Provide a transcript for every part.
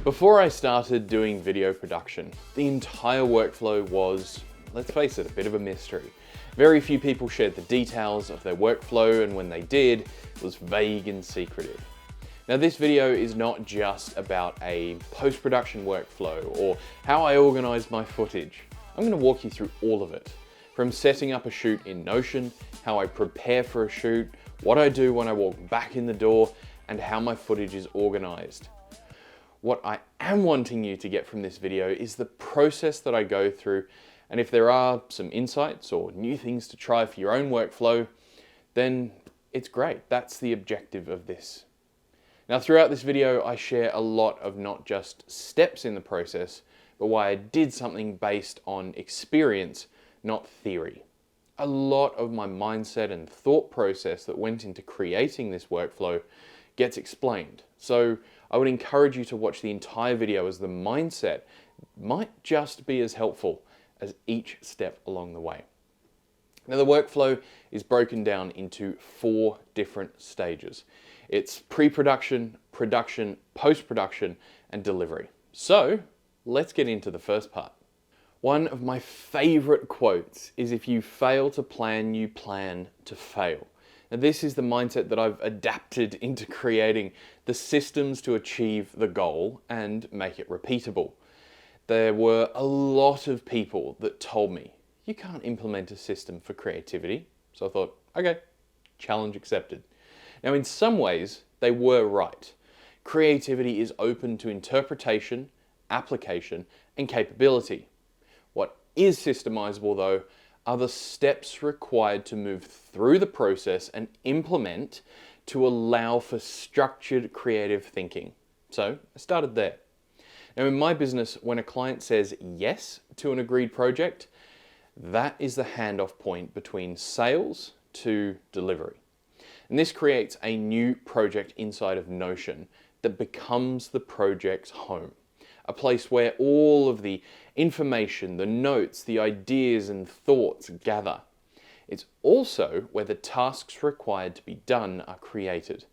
Before I started doing video production, the entire workflow was, let's face it, a bit of a mystery. Very few people shared the details of their workflow, and when they did, it was vague and secretive. Now, this video is not just about a post-production workflow or how I organize my footage. I'm going to walk you through all of it. From setting up a shoot in Notion, how I prepare for a shoot, what I do when I walk back in the door, and how my footage is organized. What I am wanting you to get from this video is the process that I go through, and if there are some insights or new things to try for your own workflow, then it's great. That's the objective of this. Now, throughout this video, I share a lot of not just steps in the process, but why I did something based on experience, not theory. A lot of my mindset and thought process that went into creating this workflow gets explained. So I would encourage you to watch the entire video, as the mindset might just be as helpful as each step along the way. Now, the workflow is broken down into 4 different stages. It's pre-production, production, post-production, and delivery. So let's get into the first part. One of my favorite quotes is, "If you fail to plan, you plan to fail." Now, this is the mindset that I've adapted into creating the systems to achieve the goal and make it repeatable. There were a lot of people that told me, "You can't implement a system for creativity." So I thought, okay, challenge accepted. Now, in some ways, they were right. Creativity is open to interpretation, application, and capability. What is systemizable, though, are the steps required to move through the process and implement to allow for structured creative thinking. So I started there. Now, in my business, when a client says yes to an agreed project, that is the handoff point between sales to delivery. And this creates a new project inside of Notion that becomes the project's home. A place where all of the information, the notes, the ideas and thoughts gather. It's also where the tasks required to be done are created.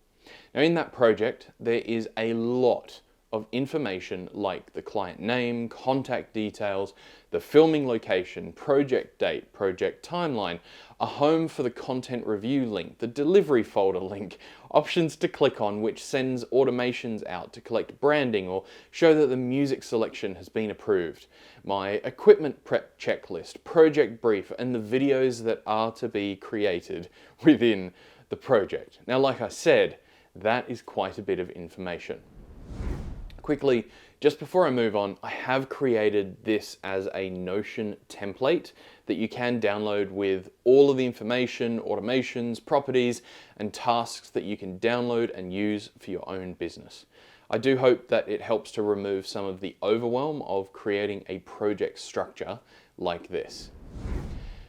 Now, in that project, there is a lot of information like the client name, contact details, the filming location, project date, project timeline, a home for the content review link, the delivery folder link, options to click on which sends automations out to collect branding or show that the music selection has been approved, my equipment prep checklist, project brief, and the videos that are to be created within the project. Now, like I said, that is quite a bit of information. Quickly, just before I move on, I have created this as a Notion template that you can download with all of the information, automations, properties, and tasks that you can download and use for your own business. I do hope that it helps to remove some of the overwhelm of creating a project structure like this.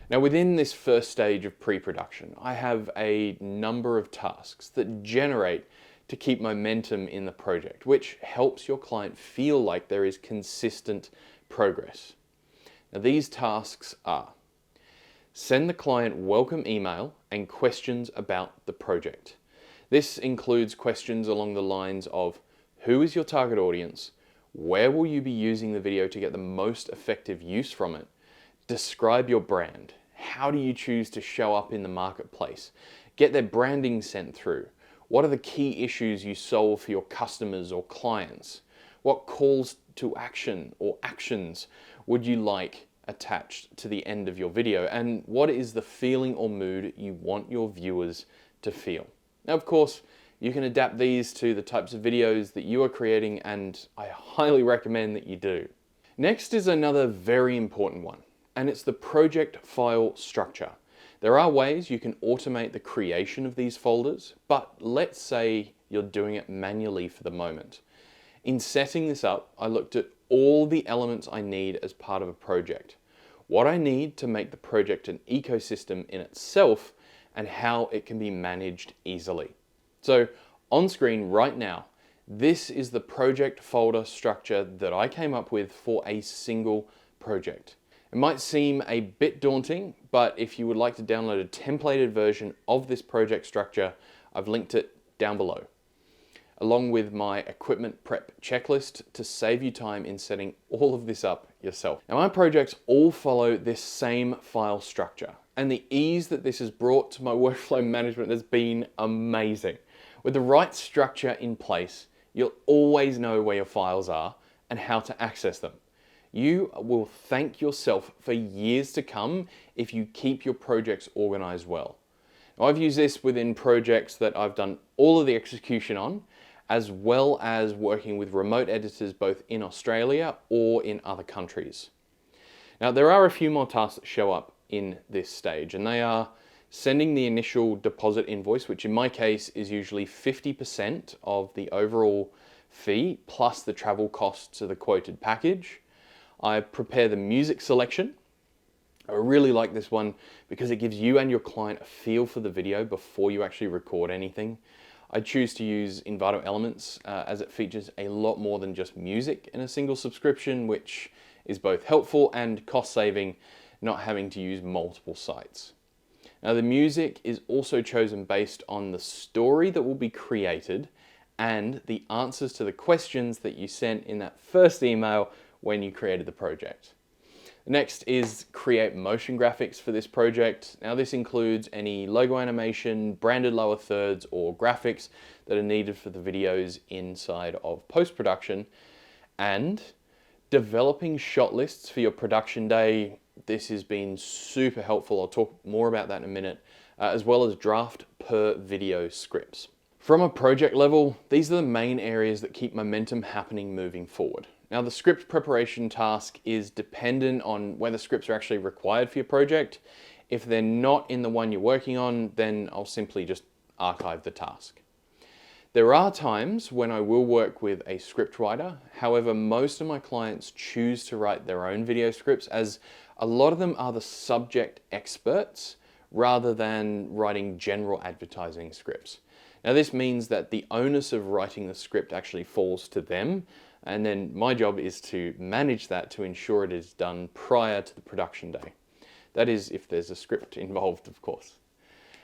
Now, within this first stage of pre-production, I have a number of tasks that generate to keep momentum in the project, which helps your client feel like there is consistent progress. Now, these tasks are: send the client welcome email and questions about the project. This includes questions along the lines of: who is your target audience? Where will you be using the video to get the most effective use from it? Describe your brand. How do you choose to show up in the marketplace? Get their branding sent through. What are the key issues you solve for your customers or clients? What calls to action or actions would you like attached to the end of your video? And what is the feeling or mood you want your viewers to feel? Now, of course, you can adapt these to the types of videos that you are creating, and I highly recommend that you do. Next is another very important one, and it's the project file structure. There are ways you can automate the creation of these folders, but let's say you're doing it manually for the moment. In setting this up, I looked at all the elements I need as part of a project, what I need to make the project an ecosystem in itself, and how it can be managed easily. So on screen right now, this is the project folder structure that I came up with for a single project. It might seem a bit daunting, but if you would like to download a templated version of this project structure, I've linked it down below. along with my equipment prep checklist to save you time in setting all of this up yourself. Now, my projects all follow this same file structure, and the ease that this has brought to my workflow management has been amazing. With the right structure in place, you'll always know where your files are and how to access them. You will thank yourself for years to come if you keep your projects organized well. Now, I've used this within projects that I've done all of the execution on, as well as working with remote editors both in Australia or in other countries. Now, there are a few more tasks that show up in this stage, and they are sending the initial deposit invoice, which in my case is usually 50% of the overall fee plus the travel costs of the quoted package. I prepare the music selection. I really like this one because it gives you and your client a feel for the video before you actually record anything. I choose to use Envato Elements as it features a lot more than just music in a single subscription, which is both helpful and cost saving, not having to use multiple sites. Now, the music is also chosen based on the story that will be created and the answers to the questions that you sent in that first email when you created the project. Next is create motion graphics for this project. Now, this includes any logo animation, branded lower thirds, or graphics that are needed for the videos inside of post-production, and developing shot lists for your production day. This has been super helpful. I'll talk more about that in a minute, as well as draft per video scripts. From a project level, these are the main areas that keep momentum happening moving forward. Now, the script preparation task is dependent on whether scripts are actually required for your project. If they're not in the one you're working on, then I'll simply just archive the task. There are times when I will work with a script writer. However, most of my clients choose to write their own video scripts, as a lot of them are the subject experts rather than writing general advertising scripts. Now, this means that the onus of writing the script actually falls to them, and then my job is to manage that to ensure it is done prior to the production day. That is, if there's a script involved, of course.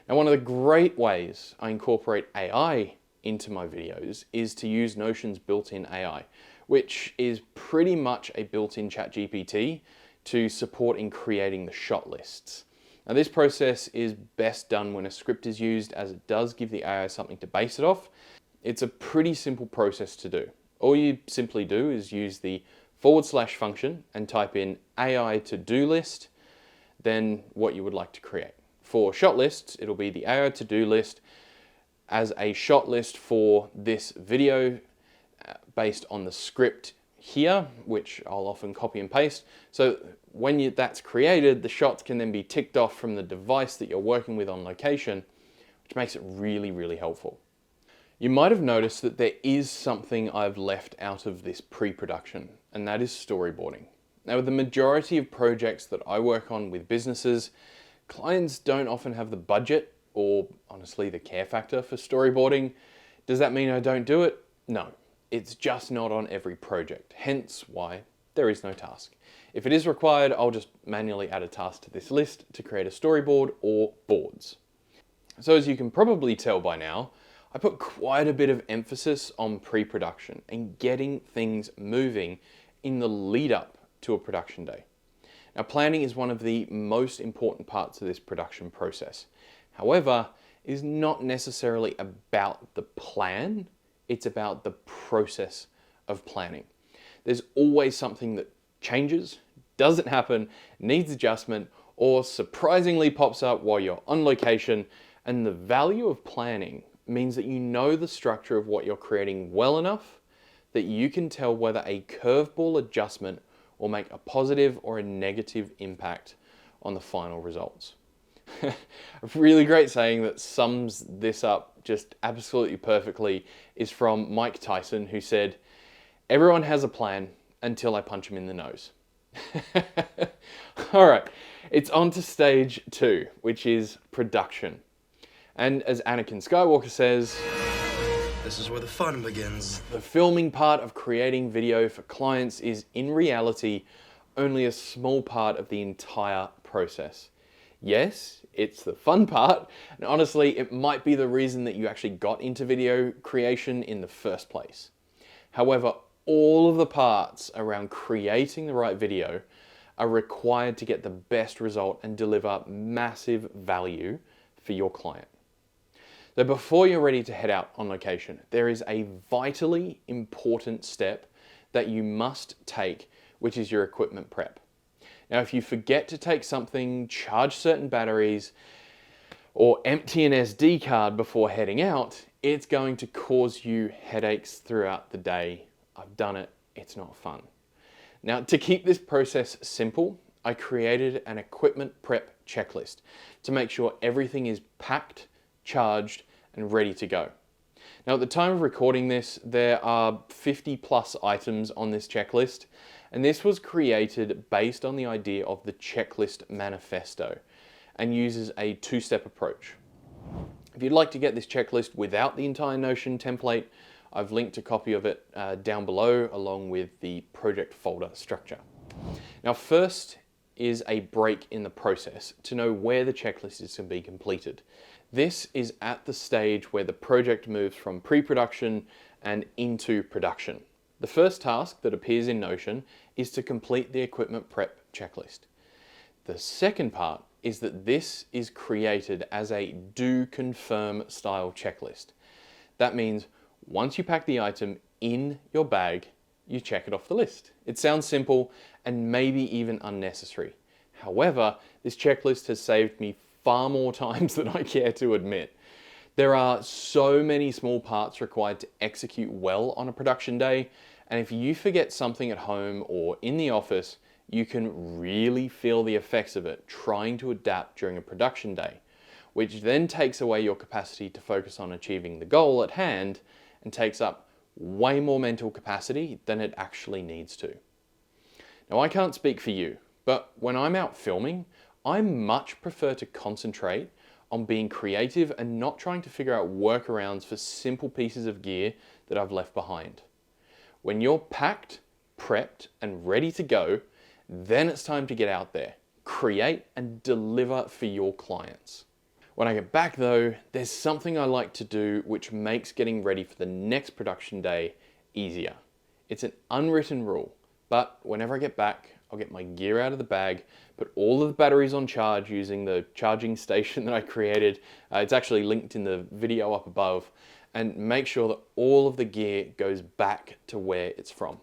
Now, one of the great ways I incorporate AI into my videos is to use Notion's built-in AI, which is pretty much a built-in ChatGPT to support in creating the shot lists. Now, this process is best done when a script is used, as it does give the AI something to base it off. It's a pretty simple process to do. All you simply do is use the / function and type in AI to-do list, then what you would like to create. For shot lists, it'll be the AI to-do list as a shot list for this video based on the script here, which I'll often copy and paste. So when that's created, the shots can then be ticked off from the device that you're working with on location, which makes it really, really helpful. You might have noticed that there is something I've left out of this pre-production, and that is storyboarding. Now, with the majority of projects that I work on with businesses, clients don't often have the budget or honestly the care factor for storyboarding. Does that mean I don't do it? No, it's just not on every project, hence why there is no task. If it is required, I'll just manually add a task to this list to create a storyboard or boards. So as you can probably tell by now, I put quite a bit of emphasis on pre-production and getting things moving in the lead up to a production day. Now, planning is one of the most important parts of this production process. However, it is not necessarily about the plan, it's about the process of planning. There's always something that changes, doesn't happen, needs adjustment, or surprisingly pops up while you're on location, and the value of planning means that you know the structure of what you're creating well enough that you can tell whether a curveball adjustment will make a positive or a negative impact on the final results. A really great saying that sums this up just absolutely perfectly is from Mike Tyson, who said, "Everyone has a plan until I punch him in the nose." All right, it's on to stage 2, which is production. And as Anakin Skywalker says, "This is where the fun begins." The filming part of creating video for clients is in reality only a small part of the entire process. Yes, it's the fun part, and honestly, it might be the reason that you actually got into video creation in the first place. However, all of the parts around creating the right video are required to get the best result and deliver massive value for your client. So before you're ready to head out on location, there is a vitally important step that you must take, which is your equipment prep. Now, if you forget to take something, charge certain batteries, or empty an SD card before heading out, it's going to cause you headaches throughout the day. I've done it, it's not fun. Now, to keep this process simple, I created an equipment prep checklist to make sure everything is packed, charged, and ready to go. Now, at the time of recording this, there are 50 plus items on this checklist, and this was created based on the idea of the checklist manifesto and uses a two-step approach. If you'd like to get this checklist without the entire Notion template, I've linked a copy of it down below along with the project folder structure. Now, first is a break in the process to know where the checklist is to be completed. This is at the stage where the project moves from pre-production and into production. The first task that appears in Notion is to complete the equipment prep checklist. The second part is that this is created as a do confirm style checklist. That means once you pack the item in your bag, you check it off the list. It sounds simple and maybe even unnecessary. However, this checklist has saved me far more times than I care to admit. There are so many small parts required to execute well on a production day, and if you forget something at home or in the office, you can really feel the effects of it trying to adapt during a production day, which then takes away your capacity to focus on achieving the goal at hand and takes up way more mental capacity than it actually needs to. Now, I can't speak for you, but when I'm out filming, I much prefer to concentrate on being creative and not trying to figure out workarounds for simple pieces of gear that I've left behind. When you're packed, prepped, and ready to go, then it's time to get out there, create and deliver for your clients. When I get back though, there's something I like to do which makes getting ready for the next production day easier. It's an unwritten rule, but whenever I get back, I'll get my gear out of the bag, put all of the batteries on charge using the charging station that I created. It's actually linked in the video up above, and make sure that all of the gear goes back to where it's from.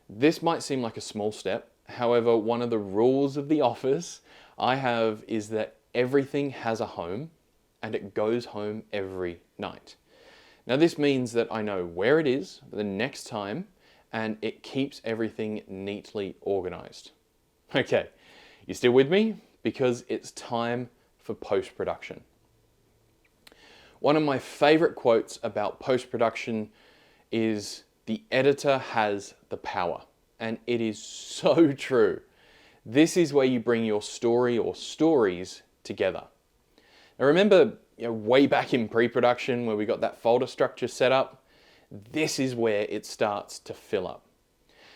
This might seem like a small step. However, one of the rules of the office I have is that everything has a home and it goes home every night. Now, this means that I know where it is the next time and it keeps everything neatly organized. Okay, you still with me? Because it's time for post-production. One of my favorite quotes about post-production is, "The editor has the power." And it is so true. This is where you bring your story or stories together. Now remember, way back in pre-production where we got that folder structure set up? This is where it starts to fill up.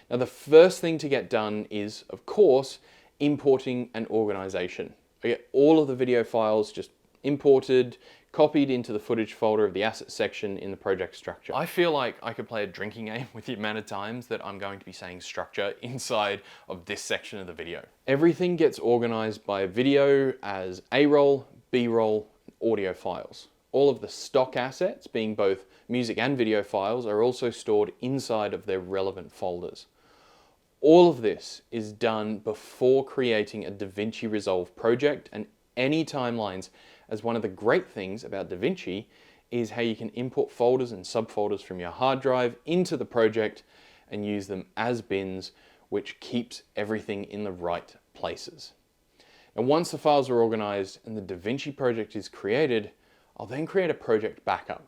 Now the first thing to get done is, of course, importing an organization. I get all of the video files just imported, copied into the footage folder of the asset section in the project structure. I feel like I could play a drinking game with the amount of times that I'm going to be saying structure inside of this section of the video. Everything gets organized by video as A-roll, B-roll, and audio files. All of the stock assets, being both music and video files, are also stored inside of their relevant folders. All of this is done before creating a DaVinci Resolve project, and any timelines, as one of the great things about DaVinci is how you can import folders and subfolders from your hard drive into the project and use them as bins, which keeps everything in the right places. And once the files are organized and the DaVinci project is created, I'll then create a project backup.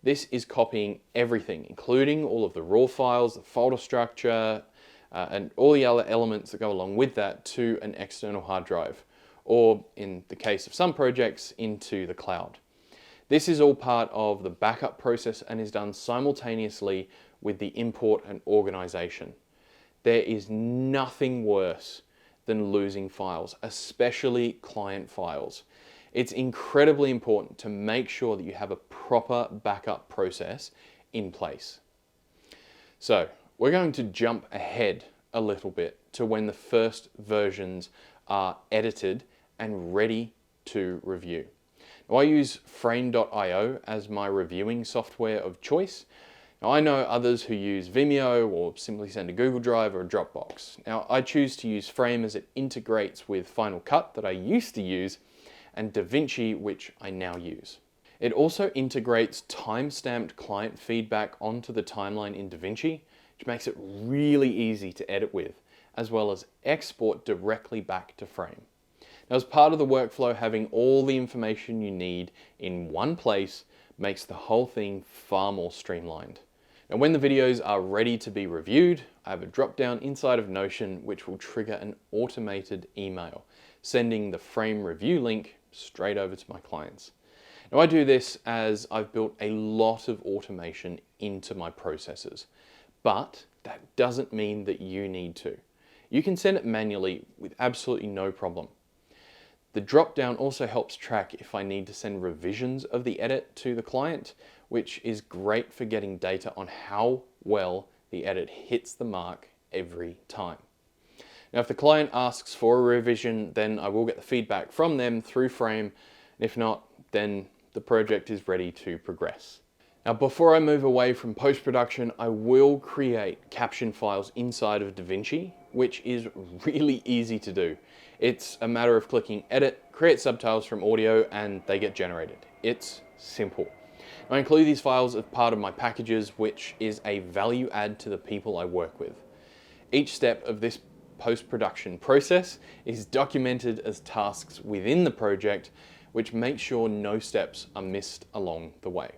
This is copying everything, including all of the raw files, the folder structure, and all the other elements that go along with that to an external hard drive, or in the case of some projects, into the cloud. This is all part of the backup process and is done simultaneously with the import and organization. There is nothing worse than losing files, especially client files. It's incredibly important to make sure that you have a proper backup process in place. So we're going to jump ahead a little bit to when the first versions are edited and ready to review. Now, I use frame.io as my reviewing software of choice. Now, I know others who use Vimeo or simply send a Google Drive or a Dropbox. Now, I choose to use Frame as it integrates with Final Cut that I used to use and DaVinci, which I now use. It also integrates time-stamped client feedback onto the timeline in DaVinci, which makes it really easy to edit with, as well as export directly back to Frame. Now, as part of the workflow, having all the information you need in one place makes the whole thing far more streamlined. Now, when the videos are ready to be reviewed, I have a drop-down inside of Notion which will trigger an automated email, sending the Frame review link straight over to my clients. Now, I do this as I've built a lot of automation into my processes, but that doesn't mean that you need to. You can send it manually with absolutely no problem. The drop-down also helps track if I need to send revisions of the edit to the client, which is great for getting data on how well the edit hits the mark every time. Now, if the client asks for a revision, then I will get the feedback from them through Frame. If not, then the project is ready to progress. Now, before I move away from post-production, I will create caption files inside of DaVinci, which is really easy to do. It's a matter of clicking edit, create subtitles from audio, and they get generated. It's simple. I include these files as part of my packages, which is a value add to the people I work with. Each step of this post-production process is documented as tasks within the project, which makes sure no steps are missed along the way.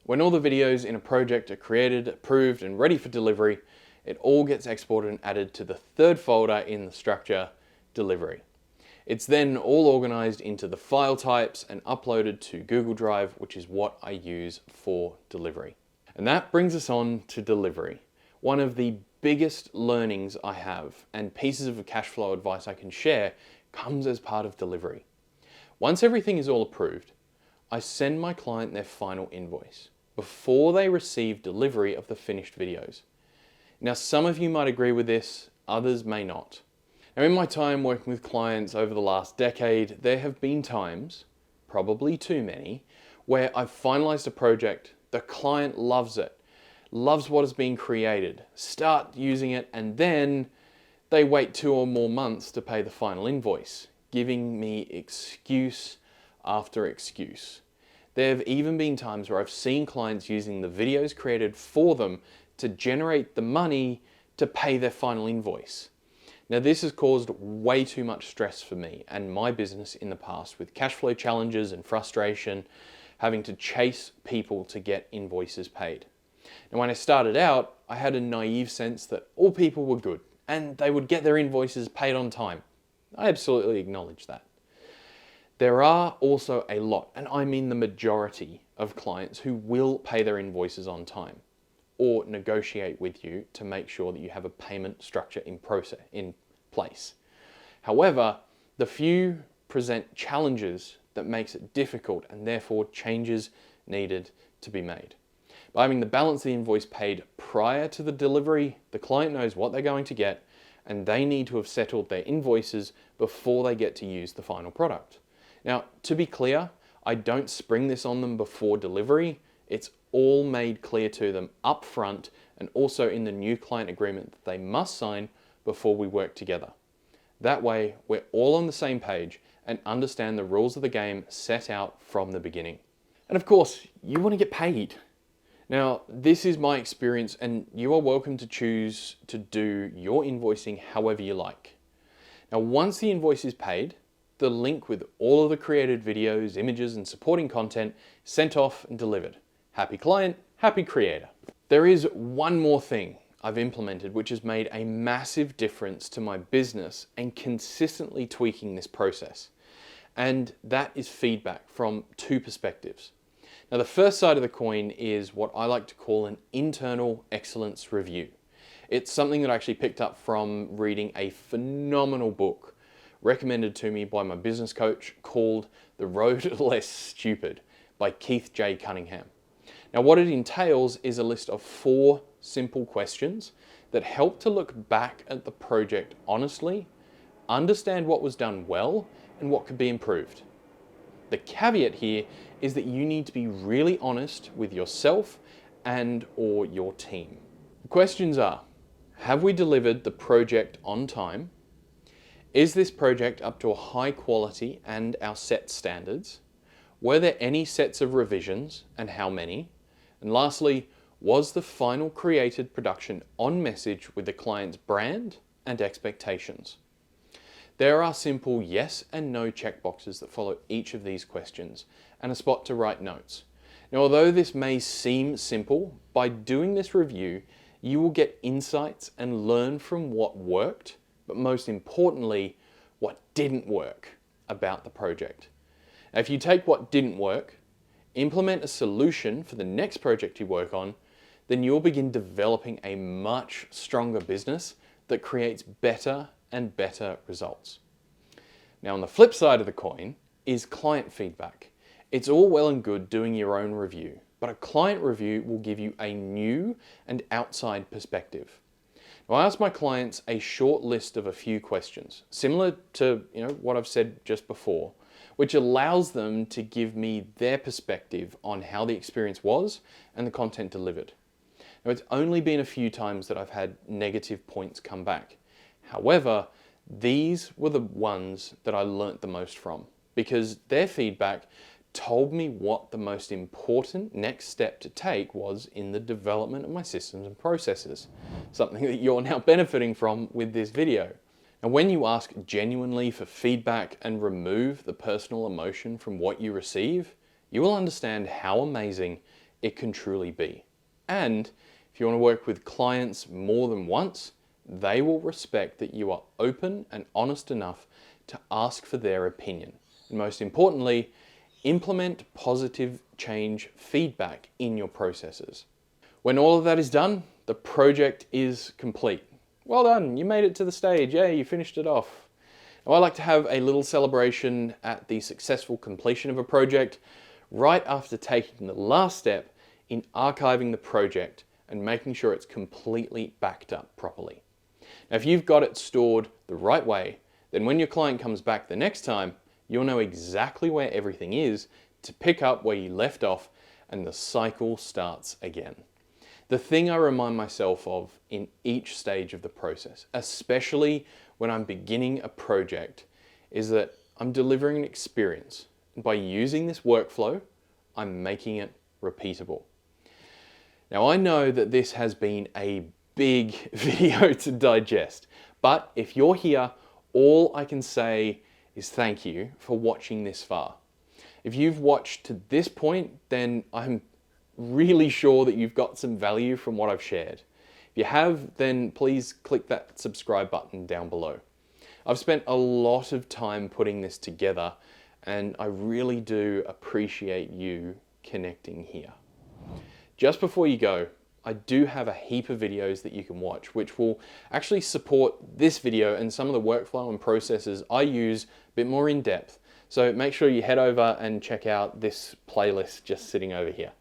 When all the videos in a project are created, approved, and ready for delivery, it all gets exported and added to the third folder in the structure, Delivery. It's then all organized into the file types and uploaded to Google Drive, which is what I use for delivery. And that brings us on to delivery. One of the biggest learnings I have and pieces of cash flow advice I can share comes as part of delivery. Once everything is all approved, I send my client their final invoice before they receive delivery of the finished videos. Now, some of you might agree with this, others may not. Now, in my time working with clients over the last decade, there have been times, probably too many, where I've finalized a project, the client loves it, loves what has been created, start using it, and then they wait 2 or more months to pay the final invoice, giving me excuse after excuse. There have even been times where I've seen clients using the videos created for them to generate the money to pay their final invoice. Now, this has caused way too much stress for me and my business in the past, with cash flow challenges and frustration, having to chase people to get invoices paid. Now, when I started out, I had a naive sense that all people were good and they would get their invoices paid on time. I absolutely acknowledge that. There are also a lot, and I mean the majority of clients who will pay their invoices on time or negotiate with you to make sure that you have a payment structure in place. However, the few present challenges that makes it difficult, and therefore changes needed to be made. By having the balance of the invoice paid prior to the delivery, the client knows what they're going to get, and they need to have settled their invoices before they get to use the final product. Now, to be clear, I don't spring this on them before delivery. It's all made clear to them up front, and also in the new client agreement that they must sign before we work together. That way, we're all on the same page and understand the rules of the game set out from the beginning. And of course, you want to get paid. Now, this is my experience, and you are welcome to choose to do your invoicing however you like. Now, once the invoice is paid, the link with all of the created videos, images, and supporting content sent off and delivered. Happy client, happy creator. There is one more thing I've implemented which has made a massive difference to my business and consistently tweaking this process. And that is feedback from 2 perspectives. Now, the first side of the coin is what I like to call an internal excellence review. It's something that I actually picked up from reading a phenomenal book recommended to me by my business coach called The Road Less Stupid by Keith J. Cunningham. Now, what it entails is a list of 4 simple questions that help to look back at the project honestly, understand what was done well and what could be improved. The caveat here is that you need to be really honest with yourself and or your team. The questions are, have we delivered the project on time? Is this project up to a high quality and our set standards? Were there any sets of revisions and how many? And lastly, was the final created production on message with the client's brand and expectations? There are simple yes and no checkboxes that follow each of these questions and a spot to write notes. Now, although this may seem simple, by doing this review, you will get insights and learn from what worked, but most importantly, what didn't work about the project. Now, if you take what didn't work, implement a solution for the next project you work on, then you'll begin developing a much stronger business that creates better and better results. Now, on the flip side of the coin is client feedback. It's all well and good doing your own review, but a client review will give you a new and outside perspective. Now, I ask my clients a short list of a few questions, similar to what I've said just before, which allows them to give me their perspective on how the experience was and the content delivered. Now, it's only been a few times that I've had negative points come back. However, these were the ones that I learnt the most from, because their feedback told me what the most important next step to take was in the development of my systems and processes, something that you're now benefiting from with this video. And when you ask genuinely for feedback and remove the personal emotion from what you receive, you will understand how amazing it can truly be. And if you want to work with clients more than once, they will respect that you are open and honest enough to ask for their opinion. And most importantly, implement positive change feedback in your processes. When all of that is done, the project is complete. Well done, you made it to the stage, yay, you finished it off. Now, I like to have a little celebration at the successful completion of a project right after taking the last step in archiving the project and making sure it's completely backed up properly. Now, if you've got it stored the right way, then when your client comes back the next time, you'll know exactly where everything is to pick up where you left off and the cycle starts again. The thing I remind myself of in each stage of the process, especially when I'm beginning a project, is that I'm delivering an experience. And by using this workflow, I'm making it repeatable. Now, I know that this has been a big video to digest, but if you're here, all I can say is thank you for watching this far. If you've watched to this point, then I'm really sure that you've got some value from what I've shared. If you have, then please click that subscribe button down below. I've spent a lot of time putting this together, and I really do appreciate you connecting here. Just before you go, I do have a heap of videos that you can watch, which will actually support this video and some of the workflow and processes I use a bit more in depth. So make sure you head over and check out this playlist just sitting over here.